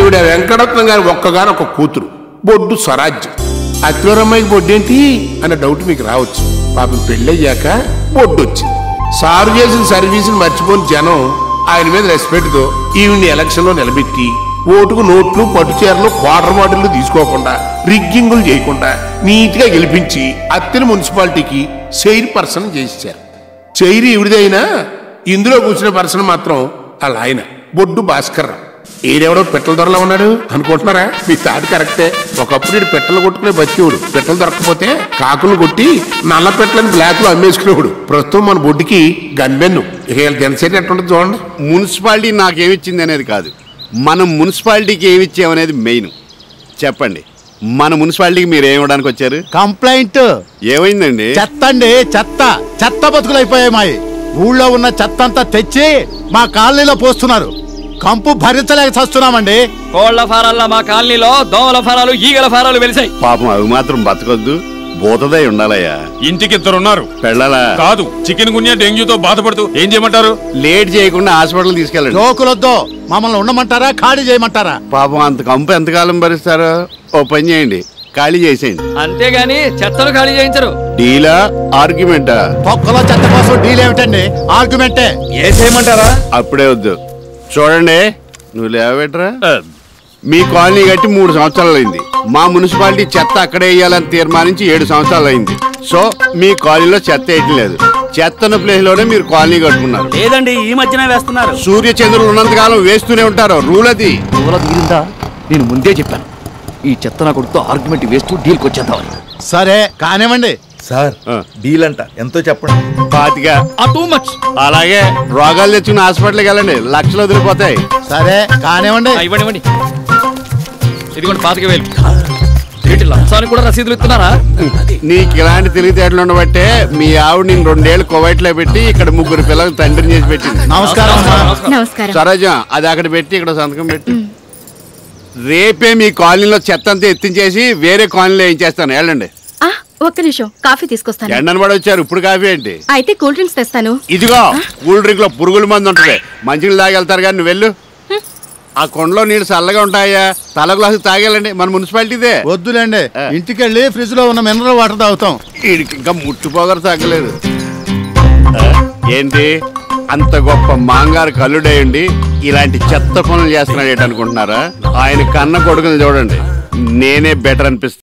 ఈవిడ వెంకటరత్నం గారి ఒక్కగాని ఒక కూతురు, బొడ్డు స్వరాజ్యం. అత్తివరమ్మాయికి బొడ్డేంటి అన్న డౌట్ మీకు రావచ్చు. పాపం పెళ్ళయ్యాక బొడ్డు వచ్చింది. సారు చేసిన సర్వీసులు మర్చిపోని జనం ఆయన మీద రెస్పెక్ట్తో ఈవిడ్ని ఎలక్షన్లో నిలబెట్టి ఓటుకు నోట్లు, పట్టుచీరలు, వాటర్ బాటిల్లు తీసుకోకుండా, రిగ్గింగులు చేయకుండా నీట్గా గెలిపించి అత్తిలి మున్సిపాలిటీకి చైర్పర్సన్ చేశారు. చైర్ ఈవిడిదైనా ఇందులో కూర్చున్న పర్సన్ మాత్రం వాళ్ళ ఆయన బొడ్డు భాస్కర్. ఈడెవడో పెట్టల దొరలో ఉన్నాడు అనుకుంటున్నారా? మీ తాటి కరెక్టే. ఒకప్పుడు ఈడు పెట్టలు కొట్టుకునే బతికేవాడు. పెట్టలు దొరకకపోతే కాకులు కొట్టి నల్ల పెట్టలని బ్లాక్ లో అమ్మేసుకునేవాడు. ప్రస్తుతం మన బొడ్డుకి గన్బెన్ను. ఇక జనసేన ఎట్టుంటుంది చూడండి. మున్సిపాలిటీ నాకేమిచ్చింది అనేది కాదు, మనం మున్సిపాలిటీకి ఏమిచ్చామనేది మెయిన్. చెప్పండి, మన మున్సిపాలిటీకి మీరు ఏమి ఇవ్వడానికి వచ్చారు? కంప్లైంట్. ఏమైందండి? చెత్త అండి, చెత్త. చెత్త బతుకులైపోయాయి మాయి. ఊళ్ళో ఉన్న చెత్త అంతా తెచ్చి మా కాలనీలో పోస్తున్నారు. కంపు భరించలేక చస్తున్నామండి. కోళ్ల ఫారాల్లో మా కాలనీలో దోమల ఫారాలు, ఈగల ఫారాలు వెలిసాయి. పాపం అవి మాత్రం బతకొద్దు, బోతదై ఉండాలయ్యా. ఇంటికి 2 ఉన్నారు. పెళ్ళాలా? కాదు, చికెన్ గున్యా డెంగ్యూతో బాధపడుతూ ఏం చేయమంటారు? లేట్ చేయకుండా హాస్పిటల్ తీసుకెళ్ళండి. జోకులొద్దు. మమ్మల్ని ఉండమంటారా, ఖాళీ చేయమంటారా? పాపం అంత కంపు ఎంతకాలం భరిస్తారో? ఓ పని చేయండి, ఖాళీ చేసేయండి. అంతేగాని చెత్తను ఖాళీ చేయించరు. డీలా ఆర్గ్యుమెంటా? తొక్కలో చెత్త కోసం డీల్ ఏమిటండి? ఆర్గ్యుమెంటే. ఏ చేయమంటారా? అప్పుడే వద్దు. చూడండి, నువ్వు లేవబెట్టరా. మీ కాలనీ కట్టి 3 సంవత్సరాలు అయింది. మా మున్సిపాలిటీ చెత్త అక్కడే వేయాలని తీర్మానించి 7 సంవత్సరాలు అయింది. సో మీ కాలనీలో చెత్త వేయటం లేదు. చెత్తన ప్లేస్ లోనే మీరు కాలనీ కట్టుకున్నారు. లేదండి, ఈ మధ్యనే వేస్తున్నారు. సూర్య చంద్రులు ఉన్నంతకాలం వేస్తూనే ఉంటారు. రూల్ అది. తీరిందా? నేను ముందే చెప్పాను, ఈ చెత్త నా కొడుకుతో ఆర్గ్యుమెంట్ వేస్తూ డీల్కి వచ్చేద్దామని. సరే కానివ్వండి. సార్, డీల్ అంట ఎంతో చెప్పండి. 25. Too much. అలాగే రోగాలు తెచ్చుకుని హాస్పిటల్కి వెళ్ళండి, లక్షలు వదిలిపోతాయి. సరే కానివ్వండి. ఇవ్వండి. ఇదిగోండి 25,000. లంచానికి కూడా రసీదులు ఇస్తున్నారా? నీకు ఇలాంటి తెలివితేటలు ఉండబట్టే మీ ఆవిడ నేను 2 ఏళ్ళు కువైట్లో పెట్టి ఇక్కడ 3 పిల్లలకు తండ్రిని చేసి పెట్టింది. నమస్కారం. నమస్కారం. సరోజం, అది అక్కడ పెట్టి ఇక్కడ సంతకం పెట్టి. రేపే మీ కాలనీలో చెత్త అంతా ఎత్తించేసి వేరే కాలనీలో ఏం చేస్తాను. వెళ్ళండి. ఒక్క నిమిషం, కాఫీ తీసుకొస్తాను. ఎండను పడి వచ్చారు, ఇప్పుడు కాఫీ ఏంటి? అయితే కూల్ డ్రింక్స్ తెస్తాను. ఇదిగో కూల్ డ్రింక్ లో పురుగుల మంది ఉంటుంది, మంచిగా తాగెళ్తారు. కానీ నువ్వు వెళ్ళు. ఆ కొండలో నీళ్ళు చల్లగా ఉంటాయా? తల గ్లాసు తాగేళ్ళండి, మన మున్సిపాలిటీదే. వద్దులేండి, ఇంటికెళ్ళి ఫ్రిడ్జ్ లో ఉన్న మినరల్ వాటర్ తాగుతాం. వీడికి ఇంకా ముట్టుపోగరు తగ్గలేదు. ఏంటి అంత గొప్ప మాంగారు కల్లుడేయండి ఇలాంటి చెత్త పనులు చేస్తున్నాడు అనుకుంటున్నారా? ఆయన కన్న కొడుకుని చూడండి, నేనే బెటర్ అనిపిస్తుంది.